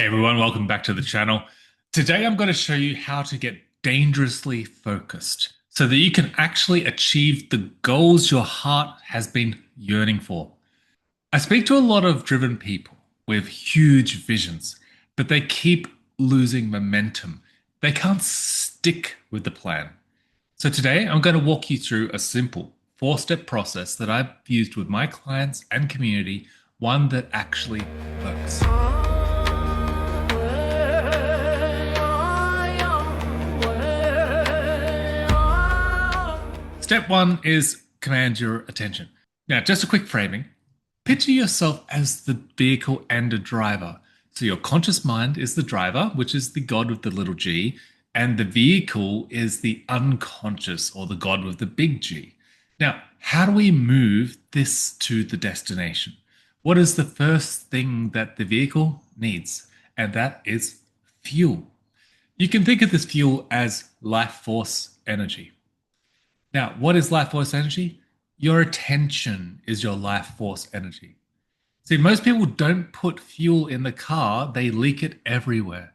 Hey everyone, welcome back to the channel. Today I'm going to show you how to get dangerously focused so that you can actually achieve the goals your heart has been yearning for. I speak to a lot of driven people with huge visions, but they keep losing momentum. They can't stick with the plan. So today I'm going to walk you through a simple four-step process that I've used with my clients and community, one that actually works. Step one is command your attention. Now, just a quick framing. Picture yourself as the vehicle and a driver. So your conscious mind is the driver, which is the God with the little g, and the vehicle is the unconscious or the God with the big G. Now, how do we move this to the destination? What is the first thing that the vehicle needs? And that is fuel. You can think of this fuel as life force energy. Now, what is life force energy? Your attention is your life force energy. See, most people don't put fuel in the car, they leak it everywhere.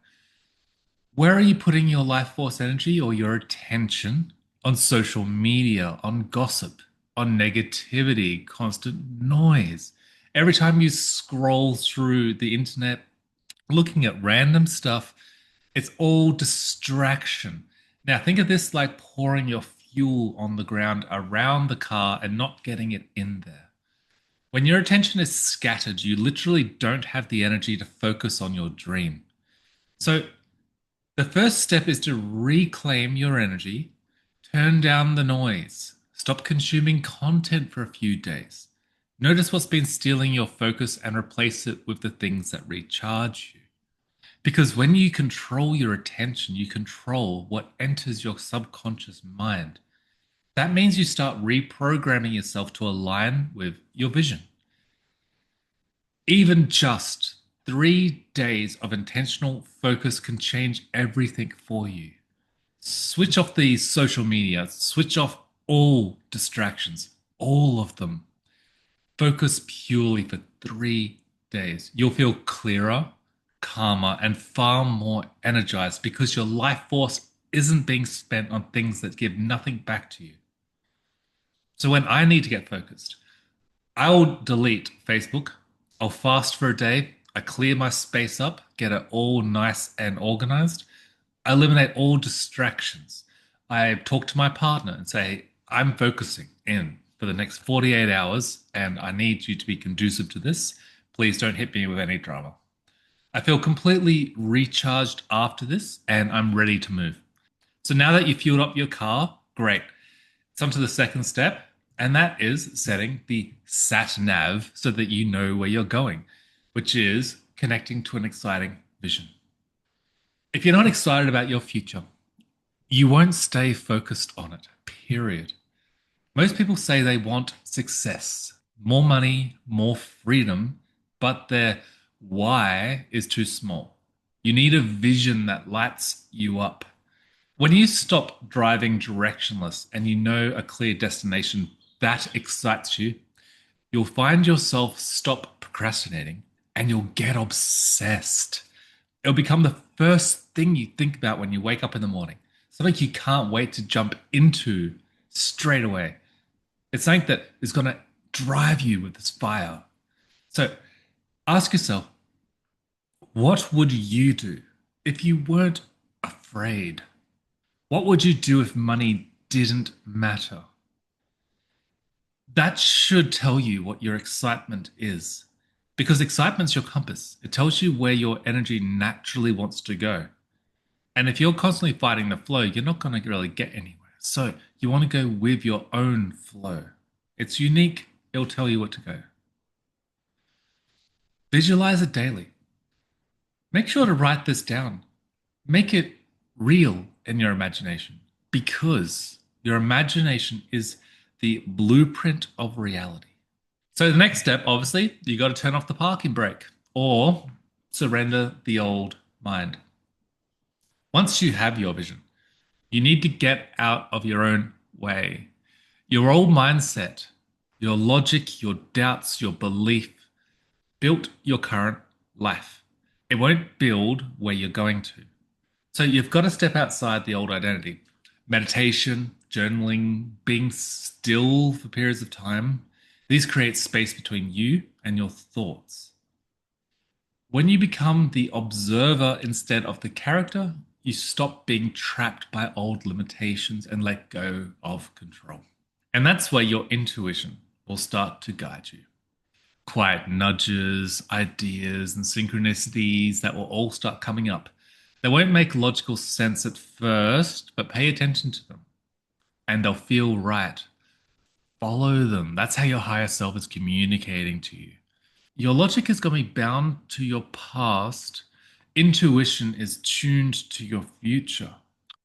Where are you putting your life force energy or your attention? On social media, on gossip, on negativity, constant noise. Every time you scroll through the internet looking at random stuff, it's all distraction. Now, think of this like pouring your fuel on the ground around the car and not getting it in there. When your attention is scattered, you literally don't have the energy to focus on your dream. So, the first step is to reclaim your energy, turn down the noise, stop consuming content for a few days. Notice what's been stealing your focus and replace it with the things that recharge you. Because when you control your attention, you control what enters your subconscious mind. That means you start reprogramming yourself to align with your vision. Even just 3 days of intentional focus can change everything for you. Switch off the social media, switch off all distractions, all of them. Focus purely for 3 days. You'll feel clearer, calmer, and far more energized because your life force isn't being spent on things that give nothing back to you. So when I need to get focused, I'll delete Facebook, I'll fast for a day, I clear my space up, get it all nice and organized. I eliminate all distractions. I talk to my partner and say, I'm focusing in for the next 48 hours and I need you to be conducive to this. Please don't hit me with any drama. I feel completely recharged after this and I'm ready to move. So now that you've fueled up your car, great. It's on to the second step, and that is setting the sat nav so that you know where you're going, which is connecting to an exciting vision. If you're not excited about your future, you won't stay focused on it, period. Most people say they want success, more money, more freedom, but their why is too small. You need a vision that lights you up. When you stop driving directionless and you know a clear destination that excites you, you'll find yourself stop procrastinating and you'll get obsessed. It'll become the first thing you think about when you wake up in the morning. Something you can't wait to jump into straight away. It's something that is going to drive you with this fire. So ask yourself, what would you do if you weren't afraid? What would you do if money didn't matter? That should tell you what your excitement is, because excitement's your compass. It tells you where your energy naturally wants to go. And if you're constantly fighting the flow, you're not going to really get anywhere. So you want to go with your own flow. It's unique. It'll tell you what to go. Visualize it daily. Make sure to write this down. Make it real in your imagination, because your imagination is the blueprint of reality. So the next step, obviously, you got to turn off the parking brake or surrender the old mind. Once you have your vision, you need to get out of your own way. Your old mindset, your logic, your doubts, your belief built your current life. It won't build where you're going to. So you've got to step outside the old identity. Meditation, journaling, being still for periods of time, these create space between you and your thoughts. When you become the observer instead of the character, you stop being trapped by old limitations and let go of control. And that's where your intuition will start to guide you. Quiet nudges, ideas, and synchronicities that will all start coming up. They won't make logical sense at first, but pay attention to them and they'll feel right. Follow them. That's how your higher self is communicating to you. Your logic is going to be bound to your past. Intuition is tuned to your future.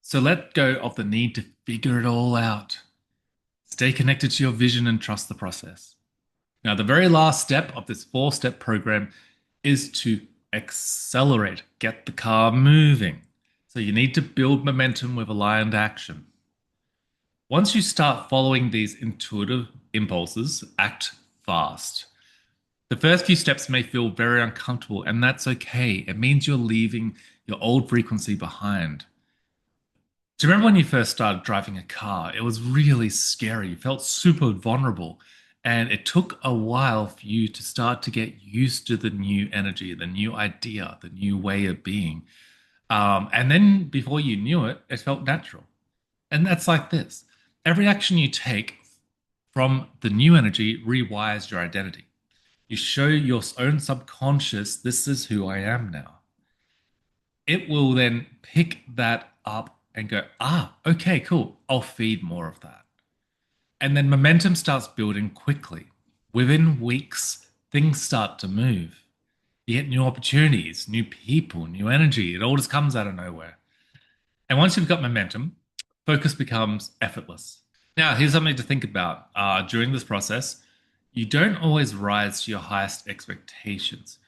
So let go of the need to figure it all out. Stay connected to your vision and trust the process. Now, the very last step of this 4-step program is to accelerate, get the car moving. So you need to build momentum with aligned action. Once you start following these intuitive impulses, act fast. The first few steps may feel very uncomfortable, and that's okay. It means you're leaving your old frequency behind. Do you remember when you first started driving a car? It was really scary. You felt super vulnerable. And it took a while for you to start to get used to the new energy, the new idea, the new way of being. And then before you knew it, it felt natural. And that's like this. Every action you take from the new energy rewires your identity. You show your own subconscious, this is who I am now. It will then pick that up and go, okay, cool. I'll feed more of that. And then momentum starts building quickly. Within weeks, things start to move. You get new opportunities, new people, new energy. It all just comes out of nowhere. And once you've got momentum, focus becomes effortless. Now, here's something to think about. During this process, you don't always rise to your highest expectations.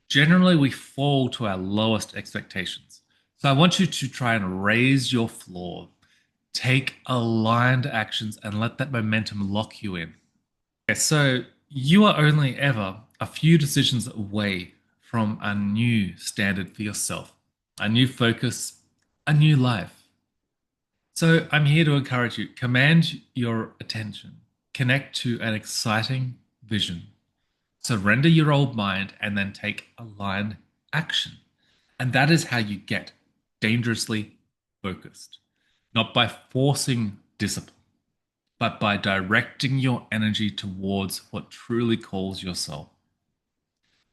Generally, we fall to our lowest expectations. So I want you to try and raise your floor. Take aligned actions and let that momentum lock you in. Okay, so you are only ever a few decisions away from a new standard for yourself, a new focus, a new life. So I'm here to encourage you. Command your attention. Connect to an exciting vision. Surrender your old mind and then take aligned action. And that is how you get dangerously focused. Not by forcing discipline, but by directing your energy towards what truly calls your soul.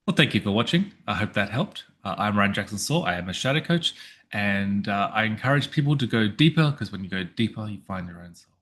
Well, thank you for watching. I hope that helped. I'm Ryan Jackson Saw. I am a shadow coach, and I encourage people to go deeper because when you go deeper, you find your own soul.